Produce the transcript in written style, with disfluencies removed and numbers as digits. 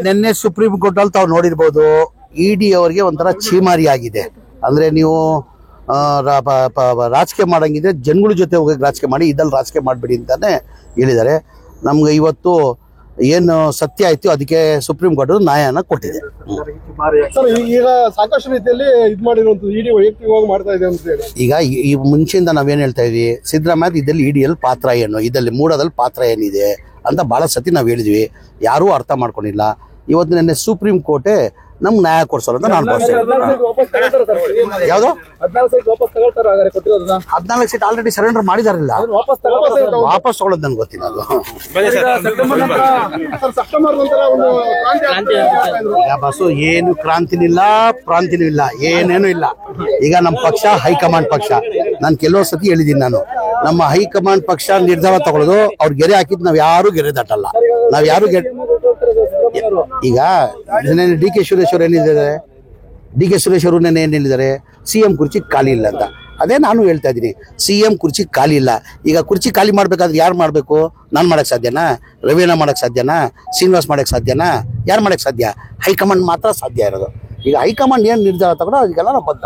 ನಿನ್ನೆ supreme court ಅಲ್ಲಿ ತಾವು ನೋಡಿರ್ಬೋದು, ಇಡಿ ಅವರಿಗೆ ಒಂಥರ ಚೀಮಾರಿ ಆಗಿದೆ. ಅಂದ್ರೆ ನೀವು ರಾಜಕೀಯ ಮಾಡಂಗಿದ್ರೆ ಜನಗಳ ಜೊತೆ ಹೋಗಿ ರಾಜಕೀಯ ಮಾಡಿ, ಇದ್ದಲ್ಲಿ ರಾಜಕೀಯ ಮಾಡಬೇಡಿ ಅಂತಾನೆ ಹೇಳಿದ್ದಾರೆ. ನಮ್ಗೆ ಇವತ್ತು ಏನು ಸತ್ಯ ಆಯ್ತು ಅದಕ್ಕೆ ಸುಪ್ರೀಂ ಕೋರ್ಟ್ ನ್ಯಾಯನ ಕೊಟ್ಟಿದೆ. ಈಗ ಸಾಕಷ್ಟು ರೀತಿಯಲ್ಲಿ ಇದು ಮಾಡಿರುವಂತದ್ದು ಇಡಿ ವೈಯಕ್ತಿಕವಾಗಿ ಮಾಡ್ತಾ ಇದೆ ಅಂತ ಹೇಳಿ. ಈಗ ಈ ಮುಂಚೆಯಿಂದ ನಾವೇನ್ ಹೇಳ್ತಾ ಇದೀವಿ, ಸಿದ್ದರಾಮಯ್ಯ ಇದ್ದಲ್ಲಿ ಇಡಿಯಲ್ಲಿ ಪಾತ್ರ ಏನು, ಇದ್ದಲ್ಲಿ ಮೂಡೋದಲ್ಲಿ ಪಾತ್ರ ಏನಿದೆ ಅಂತ ಬಹಳ ಸತಿ ನಾವು ಹೇಳಿದ್ವಿ. ಯಾರೂ ಅರ್ಥ ಮಾಡ್ಕೊಂಡಿಲ್ಲ. ಇವತ್ತು ನಿನ್ನೆ ಸುಪ್ರೀಂ ಕೋರ್ಟೇ ನಮ್ಗೆ ನ್ಯಾಯ ಕೊಡ್ಸೋರು ಅಂತ ನಾನು ಭಾವಿಸ್ತೇನೆ. ಯಾವ್ದು 14 ಸೀಟ್ ಆಲ್ರೆಡಿ ಸರೆಂಡರ್ ಮಾಡಿದಾರಲ್ಲ, ವಾಪಸ್ ತಗೊಳ್ಳೋದು ನನ್ಗೆ ಗೊತ್ತಿಲ್ಲ. ಅದು ಬಸ್ಸು ಏನು ಕ್ರಾಂತಿನಿಲ್ಲ, ಪ್ರಾಂತಿನೂ ಇಲ್ಲ, ಏನೇನು ಇಲ್ಲ. ಈಗ ನಮ್ಮ ಪಕ್ಷ ಹೈಕಮಾಂಡ್ ಪಕ್ಷ. ನಾನು ಕೆಲವು ಸತಿ ಹೇಳಿದ್ದೀನಿ, ನಾನು ನಮ್ಮ ಹೈಕಮಾಂಡ್ ಪಕ್ಷ ನಿರ್ಧಾರ ತಗೊಳ್ಳೋದು. ಅವ್ರು ಗೆರೆ ಹಾಕಿದ್ ನಾವ್ ಯಾರು ಗೆರೆ ದಾಟಲ್ಲ. ನಾವ್ ಯಾರು ಈಗ ಡಿ ಕೆ ಸುರೇಶ್ ಅವರು ಏನಿದ್ದಾರೆ, ಡಿ ಕೆ ಸುರೇಶ್ ಅವರು ನೆನ್ನೆ ಏನ್ ಹೇಳಿದ್ದಾರೆ, ಸಿಎಂ ಕುರ್ಚಿ ಖಾಲಿ ಇಲ್ಲ ಅಂತ. ಅದೇ ನಾನು ಹೇಳ್ತಾ ಇದ್ದೀನಿ, ಸಿಎಂ ಕುರ್ಚಿ ಖಾಲಿ ಇಲ್ಲ. ಈಗ ಕುರ್ಚಿ ಖಾಲಿ ಮಾಡ್ಬೇಕಾದ್ರೆ ಯಾರು ಮಾಡ್ಬೇಕು? ನಾನು ಮಾಡಕ್ ಸಾಧ್ಯನಾ? ರವೀನಾ ಮಾಡಕ್ ಸಾಧ್ಯನಾ? ಶ್ರೀನಿವಾಸ್ ಮಾಡಕ್ ಸಾಧ್ಯನಾ? ಯಾರು ಮಾಡಕ್ ಸಾಧ್ಯ? ಹೈಕಮಾಂಡ್ ಮಾತ್ರ ಸಾಧ್ಯ ಇರೋದು. ಈಗ ಹೈಕಮಾಂಡ್ ಏನ್ ನಿರ್ಧಾರ ತಗೊಂಡು ಅದಕ್ಕೆಲ್ಲ ನಾವು ಬದ್ಧ.